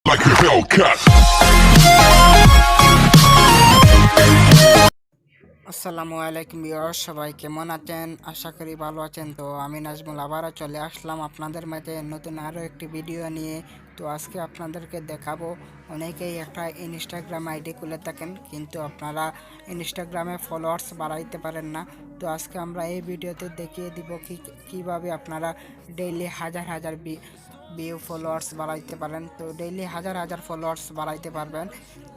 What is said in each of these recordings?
like a Hellcat. আসসালামু আলাইকুম viewers, সবাই কেমন আছেন? আশা করি ভালো আছেন। তো আমি নাজমুল আবারও চলে আসলাম আপনাদের মাঝে নতুন আরও একটি ভিডিও নিয়ে। তো আজকে আপনাদেরকে দেখাবো, অনেকেই একটা ইনস্টাগ্রাম আইডি খুলে থাকেন কিন্তু আপনারা ইনস্টাগ্রামে ফলোয়ার্স বাড়াইতে পারেন না। তো আজকে আমরা এই ভিডিওতে দেখিয়ে দিব কিভাবে আপনারা ডেইলি হাজার হাজার ভিউ ফলোয়ার্স বাড়াইতে পারেন। তো ডেইলি হাজার হাজার ফলোয়ার্স বাড়াইতে পারবেন।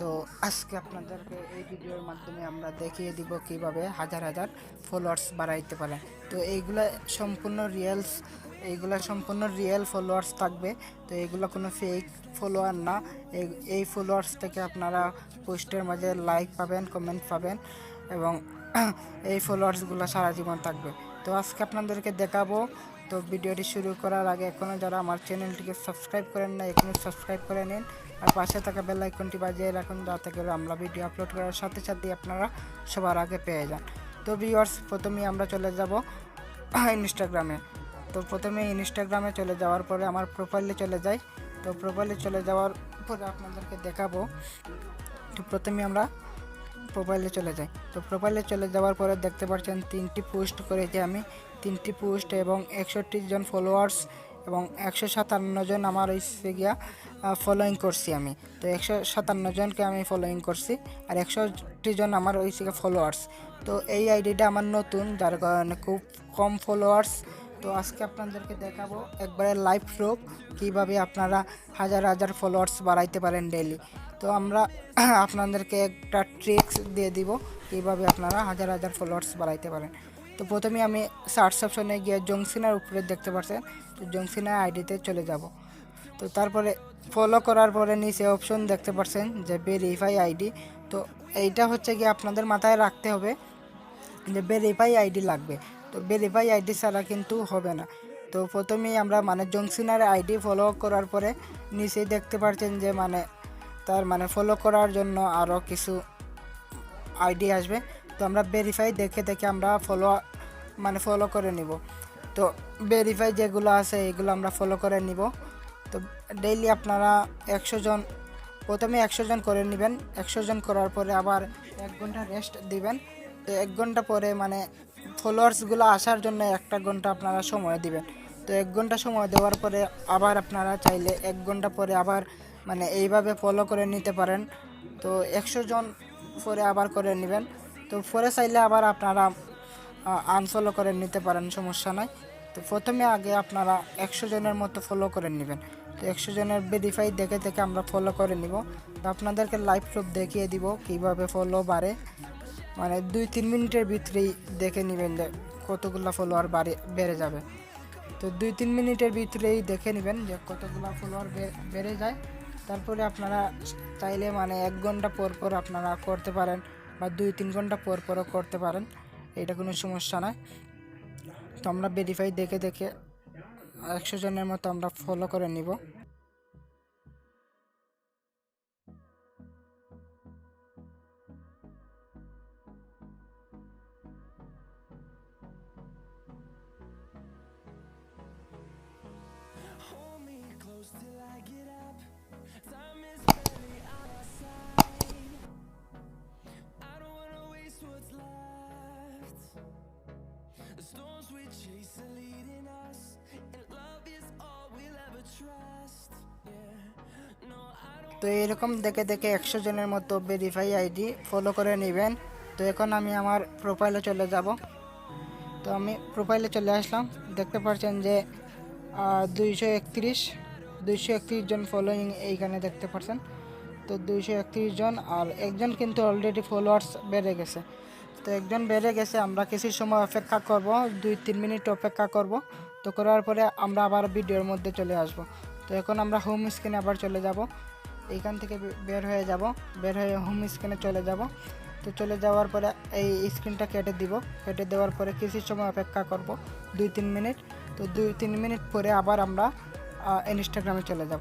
তো আজকে আপনাদেরকে এই ভিডিওর মাধ্যমে আমরা দেখিয়ে দিব কিভাবে হাজার হাজার ফলোয়ার্স বাড়াইতে পারেন। তো এইগুলা সম্পূর্ণ রিয়েল ফলোয়ার্স থাকবে। তো এইগুলো কোনো ফেক ফলোয়ার না। এই ফলোয়ার্স থেকে আপনারা পোস্টের মাঝে লাইক পাবেন, কমেন্ট পাবেন এবং এই ফলোয়ার্সগুলো সারা জীবন থাকবে। তো আজকে আপনাদেরকে দেখাবো। তো ভিডিওটি শুরু করার আগে এখনও যারা আমার চ্যানেলটিকে সাবস্ক্রাইব করেন না, এখনই সাবস্ক্রাইব করে নিন আর পাশে থাকা বেল আইকনটি বাজিয়ে রাখুন, যাতে করে আমরা ভিডিও আপলোড করার সাথে সাথে আপনারা সবার আগে পেয়ে যান। তো ভিউয়ার্স, প্রথমেই আমরা চলে যাব ইনস্টাগ্রামে। তো প্রথমে ইনস্টাগ্রামে চলে যাওয়ার পরে আমার প্রোফাইলে চলে যাই। তো প্রোফাইলে চলে যাওয়ার পরে আপনাদেরকে দেখাবো। তো প্রথমে আমরা প্রোফাইলে চলে যাই। তো প্রোফাইলে চলে যাওয়ার পরে দেখতে পাচ্ছেন 3টি পোস্ট করেছি আমি, 3টি পোস্ট এবং 61 জন ফলোয়ার্স এবং 157 জন আমার হচ্ছে গিয়া ফলোয়িং করছি আমি। তো 157 জনকে আমি ফলোয়িং করছি আর 61 জন আমার হচ্ছে গিয়া ফলোয়ার্স। তো এই আইডিটা আমার নতুন, যার কারণে খুব কম ফলোয়ার্স। তো আজকে আপনাদেরকে দেখাবো একবারে লাইভ প্রুফ কীভাবে আপনারা হাজার হাজার ফলোয়ার্স বাড়াইতে পারেন ডেইলি। তো আমরা আপনাদেরকে একটা ট্রিক্স দিয়ে দিব কীভাবে আপনারা হাজার হাজার ফলোয়ার্স বাড়াইতে পারেন। তো প্রথমে আমি সার্চ অপশনে গিয়ে জংসিনার উপরে দেখতে পাচ্ছেন, তো জংসিনার আইডিতে চলে যাব। তো তারপরে ফলো করার পরে নিচে অপশন দেখতে পাচ্ছেন যে ভেরিফাই আইডি। তো এইটা হচ্ছে গিয়ে আপনাদের মাথায় রাখতে হবে যে ভেরিফাই আইডি লাগবে। তো ভেরিফাই আইডি ছাড়া কিন্তু হবে না। তো প্রথমেই আমরা জংসিনার আইডি ফলো করার পরে নিচেই দেখতে পাচ্ছেন যে তার ফলো করার জন্য আরও কিছু আইডি আসবে। তো আমরা ভেরিফাই দেখে আমরা ফলো করে নিব। তো ভেরিফাই যেগুলো আছে এগুলো আমরা ফলো করে নিব। তো ডেইলি আপনারা 100 জন, প্রথমে 100 জন করে নেবেন। 100 জন করার পরে আবার 1 ঘন্টা রেস্ট দিবেন। তো 1 ঘন্টা পরে ফলোয়ার্সগুলো আসার জন্য 1 ঘন্টা আপনারা সময় দিবেন। তো 1 ঘন্টা সময় দেওয়ার পরে আবার আপনারা চাইলে 1 ঘন্টা পরে আবার এইভাবে ফলো করে নিতে পারেন। তো 100 জন পরে আবার করে নেবেন। তো পরে চাইলে আবার আপনারা আনফলো করে নিতে পারেন, সমস্যা নাই। তো প্রথমে আগে আপনারা 100 জনের মতো ফলো করে নেবেন। তো 100 জনের ভেরিফাই দেখে আমরা ফলো করে নিব। তো আপনাদেরকে লাইভ প্রুফ দেখিয়ে দিব কীভাবে ফলো বাড়ে। 2-3 মিনিটের ভিতরেই দেখে নেবেন যে কতগুলো ফলোয়ার বেড়ে যাবে। তো 2-3 মিনিটের ভিতরেই দেখে নেবেন যে কতগুলো ফলোয়ার বেড়ে যায়। তারপরে আপনারা চাইলে 1 ঘন্টা পর পর আপনারা করতে পারেন বা 2-3 ঘন্টা পর পরও করতে পারেন, এটা কোনো সমস্যা নয়। তো আমরা ভেরিফাই দেখে 100 জনের মতো আমরা ফলো করে নিব। তো এরকম দেখে 100 জনের মতো ভেরিফাই আইডি ফলো করে নেবেন। তো এখন আমি আমার প্রোফাইলে চলে যাব। তো আমি প্রোফাইলে চলে আসলাম, দেখতে পাচ্ছেন যে 231 জন ফলোয়িং এইখানে দেখতে পাচ্ছেন। তো 231 জন, আর একজন কিন্তু অলরেডি ফলোয়ার্স বেড়ে গেছে। তো একজন বেড়ে গেছে, আমরা কিছু সময় অপেক্ষা করব, 2-3 মিনিট অপেক্ষা করব। তো করার পরে আমরা আবার ভিডিওর মধ্যে চলে আসব। তো এখন আমরা হোম স্ক্রিনে আবার চলে যাব, এইখান থেকে বের হয়ে হোম স্ক্রিনে চলে যাব। তো চলে যাওয়ার পরে এই স্ক্রিনটা কেটে দেওয়ার পরে কিছু সময় অপেক্ষা করব, 2-3 মিনিট। তো 2-3 মিনিট পরে আবার আমরা ইনস্টাগ্রামে চলে যাব।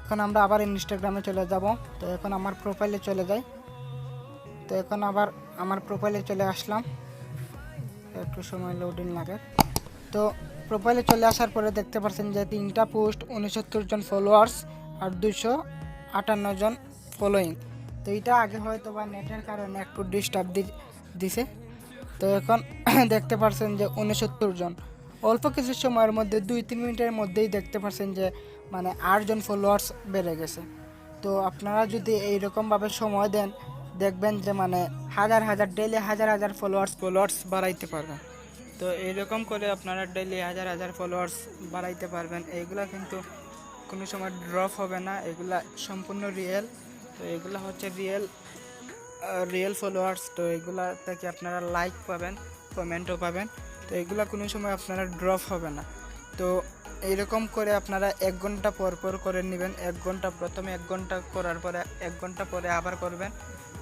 এখন আমরা আবার ইনস্টাগ্রামে চলে যাব। তো এখন আমার প্রোফাইলে চলে যাই। তো এখন আবার আমার প্রোফাইলে চলে আসলাম, একটু সময় লোডিং লাগে। তো প্রোফাইলে চলে আসার পরে দেখতে পাচ্ছেন যে 3টা পোস্ট, 69 জন ফলোয়ার্স আর 258 জন ফলোয়িং। তো এটা আগে হয়তো বা নেটের কারণে একটু ডিস্টার্ব দিছে। তো এখন দেখতে পাচ্ছেন যে 69 জন, অল্প কিছু সময়ের মধ্যে 2-3 মিনিটের মধ্যেই দেখতে পাচ্ছেন যে মানে 8 জন ফলোয়ার্স বেড়ে গেছে। তো আপনারা যদি এইরকমভাবে সময় দেন দেখবেন যে মানে হাজার হাজার ডেইলি হাজার ফলোয়ার্স বাড়াইতে পারবেন। তো এইরকম করে আপনারা ডেইলি হাজার ফলোয়ার্স বাড়াইতে পারবেন। এইগুলা কিন্তু কোনো সময় ড্রপ হবে না, এগুলা সম্পূর্ণ রিয়েল। তো এগুলা হচ্ছে রিয়েল ফলোয়ার্স। তো এগুলা থেকে আপনারা লাইক পাবেন, কমেন্টও পাবেন। তো এগুলা কোনো সময় আপনারা ড্রপ হবে না। তো এইরকম করে আপনারা 1 ঘন্টা পর পর করে নেবেন। 1 ঘন্টা প্রথমে 1 ঘন্টা করার পরে 1 ঘন্টা পরে আবার করবেন।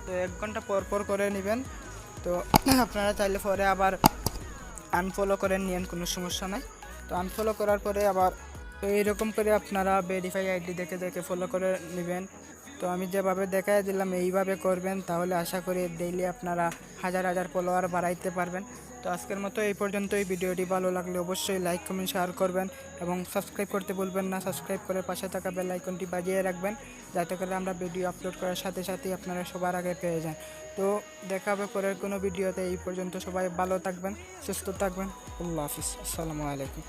তো 1 ঘন্টা পর পর করে নেবেন। তো আপনারা চাইলে পরে আবার আনফলো করে নিন, কোনো সমস্যা নাই। তো আনফলো করার পরে আবার তো এইরকম করে আপনারা ভেরিফাই আইডি দেখে ফলো করে নেবেন। তো আমি যেভাবে দেখাই দিলাম এইভাবে করবেন, তাহলে আশা করি ডেইলি আপনারা হাজার ফলোয়ার বাড়াইতে পারবেন। তো আজকের মতো এই পর্যন্তই। ভিডিওটি ভালো লাগলে অবশ্যই লাইক কমেন্ট শেয়ার করবেন এবং সাবস্ক্রাইব করতে ভুলবেন না। সাবস্ক্রাইব করে পাশে থাকা বেল আইকনটি বাজিয়ে রাখবেন, যাতে করে আমরা ভিডিও আপলোড করার সাথে সাথেই আপনারা সবার আগে পেয়ে যান। তো দেখা হবে পরের কোনো ভিডিওতে। এই পর্যন্ত সবাই ভালো থাকবেন, সুস্থ থাকবেন। আল্লাহ হাফিজ, আসসালামু আলাইকুম।